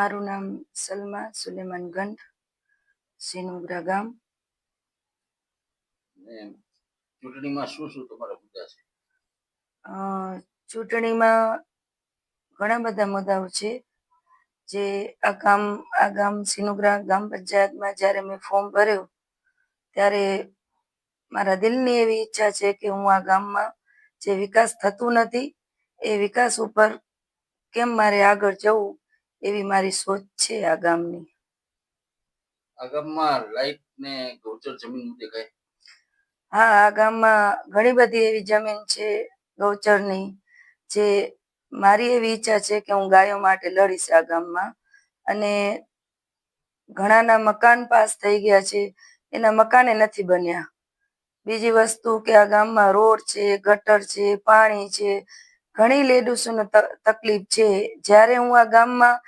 મારું નામ સલમા સુલેમાન ગંઢ, સિનુગ્રા ગામ. ચૂંટણીમાં શું શું તમારા મુદ્દા છે? ચૂંટણીમાં ઘણા બધા મુદ્દાઓ છે. જે આ ગામ સિનુગ્રા ગામ પંચાયતમાં જ્યારે મેં ફોર્મ ભર્યું ત્યારે મારા દિલની એવી ઈચ્છા છે કે હું આ ગામમાં જે વિકાસ થતું નથી એ વિકાસ ઉપર કેમ મારે આગળ જવું એવી મારી સોચ છે આ ગામની. આ ગામમાં લાઈટ ને ગૌચર જમીન મુદ્દે કઈ? હા, આ ગામમાં ઘણી બધી એવી જમીન છે ગૌચરની, જે મારી એવી ઈચ્છા છે કે હું ગાયો માટે લડીશ આ ગામમાં. અને ઘણાના મકાન પાસ થઈ ગયા છે, એના મકાને નથી બન્યા. બીજી વસ્તુ કે આ ગામમાં રોડ છે, ગટર છે, પાણી છે, ઘણી લેડીસોને તકલીફ છે. જ્યારે હું આ ગામમાં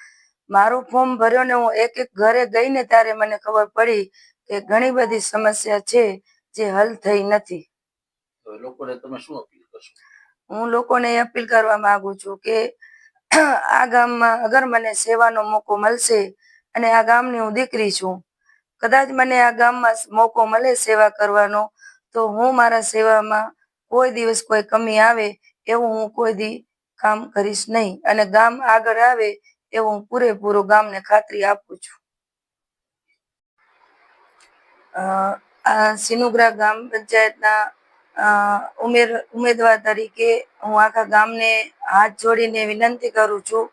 મારું ફોર્મ ભર્યો ને હું એક એક ઘરે ગઈ ને ત્યારે મને ખબર પડી કે ઘણી બધી સમસ્યા છે જે હલ થઈ નથી. લોકોને તમે શું અપીલ કરશો? હું લોકોને અપીલ કરવા માંગુ છું કે આ ગામમાં અગર મને સેવાનો મોકો મળશે, અને આ ગામની હું દીકરી છું, કદાચ મને આ ગામમાં મોકો મળે સેવા કરવાનો, તો હું મારા સેવામાં કોઈ દિવસ કોઈ કમી આવે એવું હું કોઈ દી કામ કરીશ નહીં, અને ગામ આગળ આવે એવું હું પૂરેપૂરું ગામને ખાતરી આપું છું. આ સિનુગ્રા ગામ પંચાયતના ઉમેદવાર તરીકે હું આખા ગામને હાથ જોડીને વિનંતી કરું છું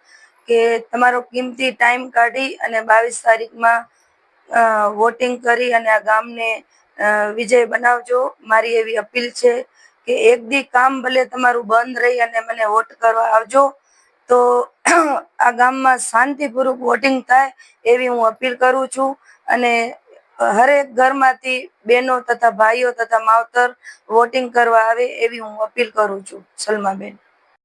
કે તમારો કિંમતી ટાઈમ કાઢી અને 22 તારીખમાં વોટિંગ કરી અને આ ગામને વિજય બનાવજો. મારી એવી અપીલ છે કે એક દી કામ ભલે તમારું બંધ રહી અને મને વોટ કરવા આવજો, તો આ ગામમાં શાંતિપૂર્વક વોટિંગ થાય એવી હું અપીલ કરું છું. અને હરેક ઘરમાંથી બહેનો તથા ભાઈઓ તથા માવતર વોટિંગ કરવા આવે એવી હું અપીલ કરું છું. સલમાબેન.